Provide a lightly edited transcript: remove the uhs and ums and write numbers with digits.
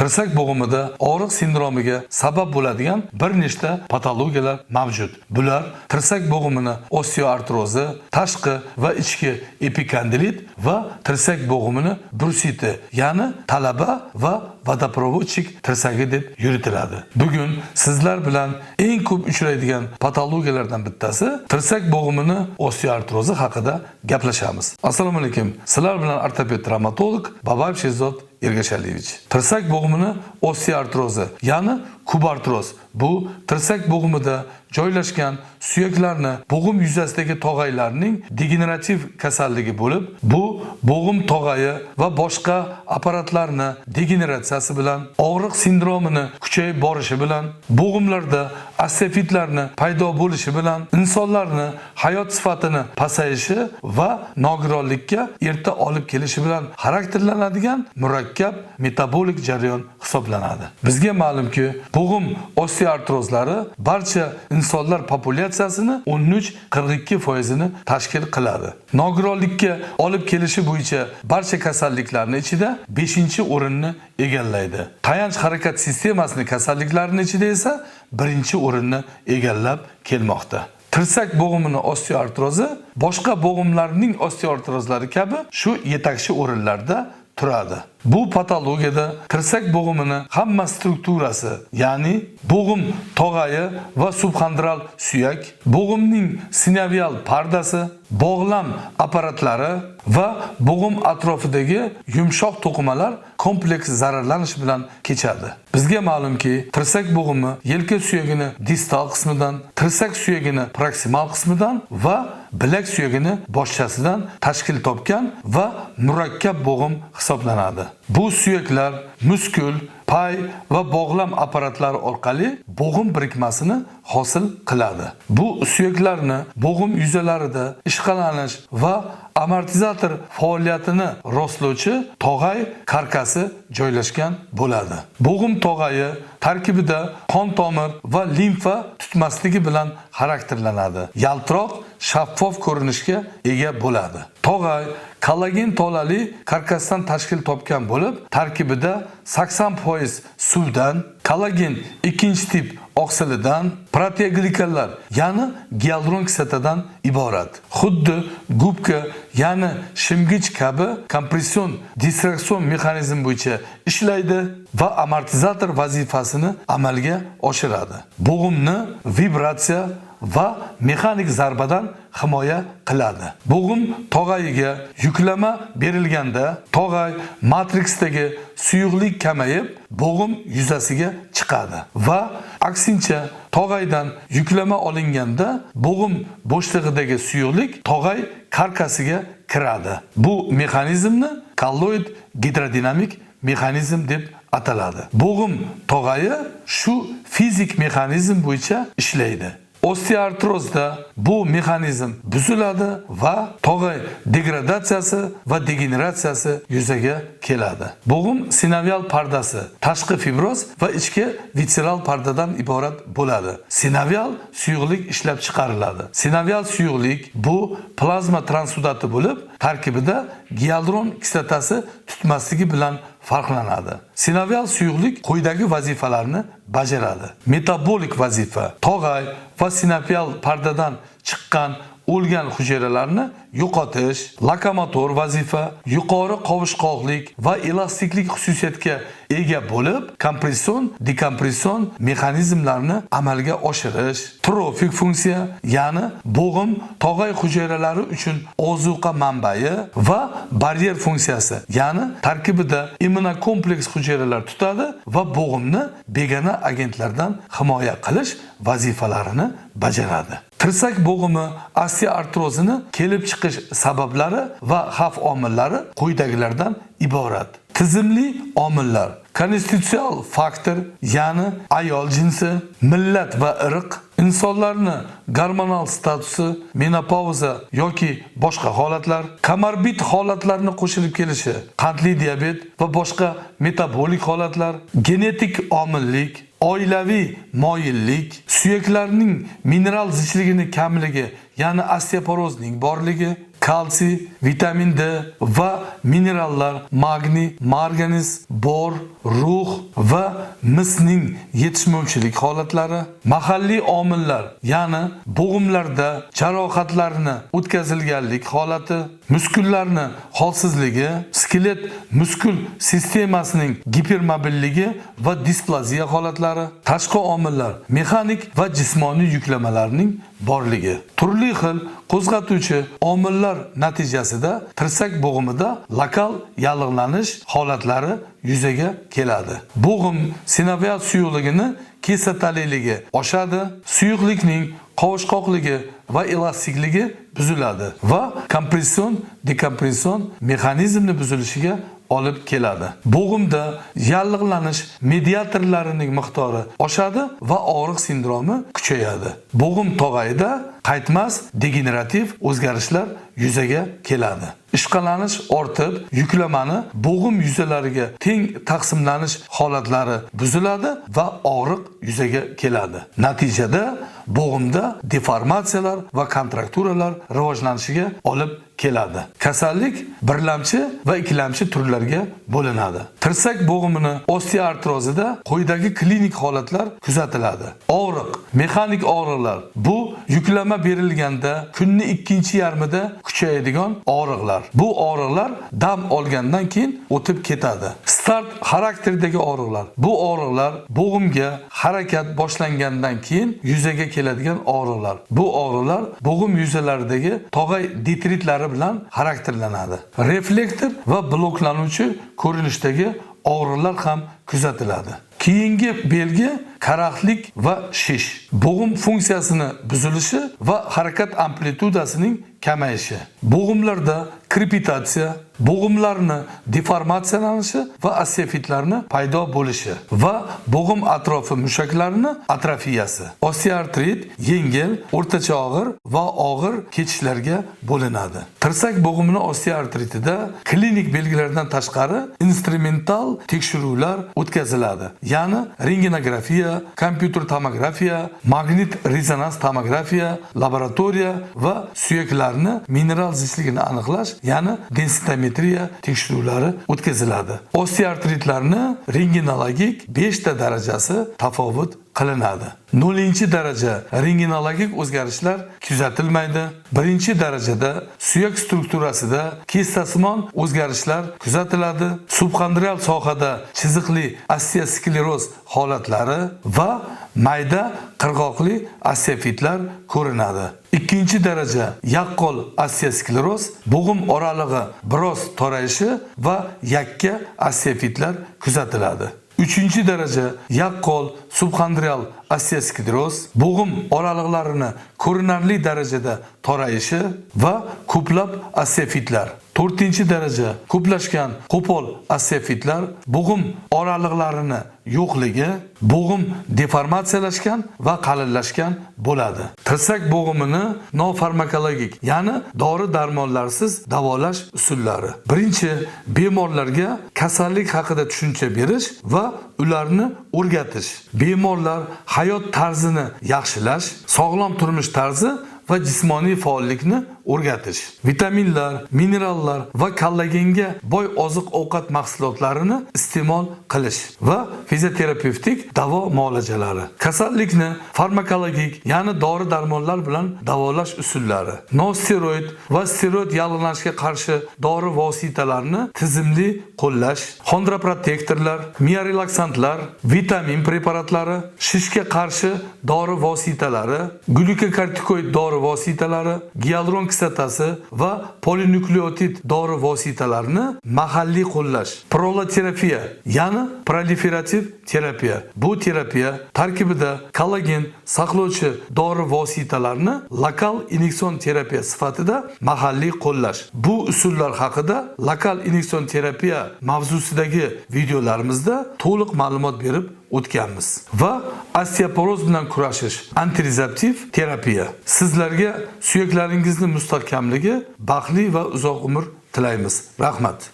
tirsak bo'g'imida og'riq sindromiga sabab bo'ladigan bir nechta patologiyalar mavjud. Bular tirsak bo'g'imini osteoartrozi, tashqi va ichki epikondilit va tirsak bo'g'imini brursiti, ya'ni talaba va vodoprovodchik tirsagi deb yuritiladi. Bugun sizlar bilan eng ko'p uchraydigan patologiyalardan bittasi tirsak bo'g'imini osteoartrozi haqida gaplashamiz. Assalomu alaykum. Sizlar bilan ortoped travmatolog Babayev Shehzod Ergashaliyevich. Tirsak bo'g'imini osteoartrozi, ya'ni kubartroz. Bu tirsak bo'g'imida joylashgan suyaklarni bo'g'im yuzasidagi tog'aylarning degenerativ kasalligi bo'lib, bu bo'g'im tog'ayi va boshqa apparatlarni degeneratsiyasi bilan, og'riq sindromini kuchayib borishi bilan, bo'g'imlarda osteofitlarni paydo bo'lishi bilan, insonlarni hayot sifatini pasayishi va nogironlikka erta olib kelishi bilan xarakterlanadigan murakkab metabolik jarayon hisoblanadi. Bizga ma'lumki, bo'g'im osteoartrozlari barcha insonlar populyatsiyasini 13-42% tashkil qiladi. Nogironlikka olib kelishi bo'yicha barcha kasalliklarning ichida 5-o'rinni egallaydi. Tayanch harakat sistemasining kasalliklarining ichida esa 1-o'rinni egallab kelmoqda. Tirsak bo'g'imini osteoartrozi boshqa bo'g'imlarning osteoartrozlari kabi shu yetakchi o'rinlarda turadi. Bu patologiyada tirsak bo'g'imini hamma strukturasi, ya'ni bo'g'im tog'ayi va subxondral suyak, bo'g'imning sinovial pardasi, bog'lam apparatlari va bo'g'im atrofidagi yumshoq to'qimalar kompleks zararlanish bilan kechadi. Bizga ma'lumki, tirsak bo'g'imi yelka suyagini distal qismidan, tirsak suyagini proksimal qismidan va bilak suyagini boshchasidan tashkil topgan va murakkab bo'g'im hisoblanadi. Bu suyaklar muskul, pay va bog'lam apparatlari orqali bo'g'im birikmasini hosil qiladi. Bu suyaklarni bo'g'im yuzalarida ishqalanish va amortizator faoliyatini rostlovchi tog'ay karkasi joylashgan bo'ladi. Bo'g'im tog'ayi tarkibida qon tomir va limfa tutmasligi bilan xarakterlanadi. Yaltiroq, shaffof ko'rinishga ega bo'ladi. Tog'ay kollagen tolali karkasdan tashkil topgan bo'lib, tarkibida 80% suvdan, kollagen 2-tip oksilidan, proteoglikanlar, ya'ni gialuronic kislatadan iborat. Xuddi gubka, ya'ni shimgich kabi kompression distraksion mexanizm bo'yicha ishlaydi va amortizator vazifasini amalga oshiradi. Bo'g'imni vibratsiya va mexanik zarbadan himoya qiladi. Bo'g'im tog'ayiga yuklama berilganda tog'ay matriksdagi suyuqlik kamayib, bo'g'im yuzasiga chiqadi va aksincha tog'aydan yuklama olinganda bo'g'im bo'shlig'idagi suyuqlik tog'ay karkasiga kiradi. Bu mexanizmni kolloid gidrodinamik mexanizm deb ataladi. Bo'g'im tog'ayi shu fizik mexanizm bo'yicha ishlaydi. Osteoartrozda bu mexanizm buziladi va tog'ay degradatsiyasi va degeneratsiyasi yuzaga keladi. Bo'g'im sinovial pardasi tashqi fibroz va ichki vitseral pardadan iborat bo'ladi. Sinovial suyuqlik ishlab chiqariladi. Sinovial suyuqlik bu plazma transudati bo'lib, tarkibida gialuron kislotasi tutmasligi bilan farqlanadi. Sinovial suyuqlik quyidagi vazifalarni bajaradi. Metabolik vazifa: tog'ay va sinovial pardadan chiqqan o'lgan hujayralarni yo'qotish. Lokomotor vazifa: yuqori qovushqoqlik va elastiklik xususiyatga ega bo'lib, kompression, dekompression mexanizmlarini amalga oshirish. Trofik funksiya, ya'ni bo'g'im tog'ay hujayralari uchun ozuqa manbai va baryer funksiyasi, ya'ni tarkibida immunokompleks hujayralar tutadi va bo'g'imni begona agentlardan himoya qilish vazifalarini bajaradi. Tirsak bo'g'imi osteoartrozini kelib chiqish sabablari va xavf omillari quyidagilardan iborat. Tizimli omillar: konstitutsion faktor, ya'ni ayol jinsi, millat va irq, insonlarni gormonal statusi, menopauza yoki boshqa holatlar, komorbid holatlarni qo'shilib kelishi, qandli diabet va boshqa metabolik holatlar, genetik omillik, oilaviy moyillik, suyaklarning mineral zichligining kamligi, ya'ni osteoporozning borligi, kalsiy, vitamin D va minerallar, magniy, marganiz, bor, ruh va misning yetishmovchilik holatlari, mahalliy omillar, ya'ni bo'g'imlarda jarohatlarni o'tkazilganlik holati, muskullarni holsizligi, skelet muskul sistemasining gipermobilligi va displaziya holatlari, tashqi omillar, mexanik va jismoniy yuklamalarning borligi, turli xil qo'zg'atuvchi omillar natijasida tirsak bo'g'imida lokal yallig'lanish holatlari yuzaga keladi. Bo'g'im sinovial suyuqligini kesatalikligi oshadi, suyuqlikning qovushqoqligi va elastikligi buziladi va kompression dekompression mexanizmni buzilishiga olib keladi. Bo'g'imda yallig'lanish mediatorlarining miqdori oshadi va og'riq sindromi kuchayadi. Bo'g'im tog'ayida qaytmas degenerativ o'zgarishlar yuzaga keladi. Ishqalanish ortib, yuklamani bo'g'im yuzalariga teng taqsimlanish holatlari buziladi va og'riq yuzaga keladi. Natijada bo'g'imda deformatsiyalar va kontrakturalar rivojlanishiga olib keladi. Kasallik birlamchi va ikkilamchi turlarga bo'linadi. Tirsak bo'g'imini osteoartrozida quyidagi klinik holatlar kuzatiladi. Og'riq, mexanik og'riqlar. Bu yuklama berilganda kunning ikkinchi yarmida kuchayadigan og'riqlar. Bu og'riqlar dam olgandan keyin o'tib ketadi. Start xarakterdagi og'riqlar. Bu og'riqlar bo'g'imga harakat boshlangandan keyin yuzaga keladigan og'riqlar. Bu og'riqlar bo'g'im yuzalaridagi tog'ay detritlari bilan xarakterlanadi. Reflektor va bloklanuvchi ko'rinishdagi og'riqlar ham kuzatiladi. Keyingi belgi karaxtlik va shish. Bo'g'im funksiyasini buzilishi va harakat amplitudasining kamayishi. Bo'g'imlarda krepitatsiya, bo'g'imlarni deformatsiyalanishi va osteofitlarni paydo bo'lishi va bo'g'im atrofi mushaklarini atrofiyasi. Osteoartrit yengil, o'rtacha og'ir va og'ir kechishlarga bo'linadi. Tirsak bo'g'imini osteoartritida klinik belgilardan tashqari instrumental tekshiruvlar o'tkaziladi. Ya'ni rentgenografiya, kompyuter tomografiya, magnit rezonans tomografiya, laboratoriya va suyaklarni mineral zichligini aniqlash, ya'ni densitometriya tekshiruvlari o'tkaziladi. Osteoartritlarni rentgenologik 5 ta darajasi tafovut qilinadi. 0-daraja rentgenologik o'zgarishlar kuzatilmaydi. 1-darajada suyak strukturasida kestasimon o'zgarishlar kuzatiladi. Subxondrial sohada chiziqli osteoskleroz holatlari va mayda qirg'oqli osteofitlar ko'rinadi. 2-daraja yaqqol osteoskleroz, bo'g'im oralig'i biroz torayishi va yakka osteofitlar kuzatiladi. 3-daraja yaqqol subxondrial osteoskleroz, bo'g'im oraliqlarini ko'rinarli darajada torayishi va ko'plab osteofitlar. 4-daraja ko'plashgan qo'pol osteofitlar, bo'g'im oraliqlarini yo'qligi, bo'g'im deformatsiyalashgan va qalillashgan bo'ladi. Tirsak bo'g'imini nofarmakologik, ya'ni dori-darmonlarsiz davolash usullari. Birinchi, bemorlarga kasallik haqida tushuncha berish va ularni o'rgatish. Bemorlar hayot tarzini yaxshilash, sog'lom turmush tarzi va jismoniy faollikni o'rgatish. Vitaminlar, minerallar va kollagenga boy oziq-ovqat mahsulotlarini iste'mol qilish va fizioterapevtik davo muolajalari. Kasallikni farmakologik, ya'ni dori-darmonlar bilan davolash usullari. Nosteroid va steroid yallig'lanishga qarshi dori vositalarini tizimli qo'llash, xondroprotektorlar, miorelaksantlar, vitamin preparatlari, shishga qarshi dori vositalari, glyukokortikoid dori vositalari, gialuron kislotasi va polinukleotid dori vositalarini mahalliy qo'llash. Proloterapiya, ya'ni proliferativ terapiya. Bu terapiya tarkibida kollagen saqlovchi dori vositalarini lokal ineksion terapiya sifatida mahalliy qo'llash. Bu usullar haqida lokal ineksion terapiya mavzusidagi videolarimizda to'liq ma'lumot berib o'tganmiz. Va osteoporoz bilan kurashish, antirizeptiv terapiya. Sizlarga suyaklaringizni mustahkamligi, baxtli va uzoq umr tilaymiz. Rahmat.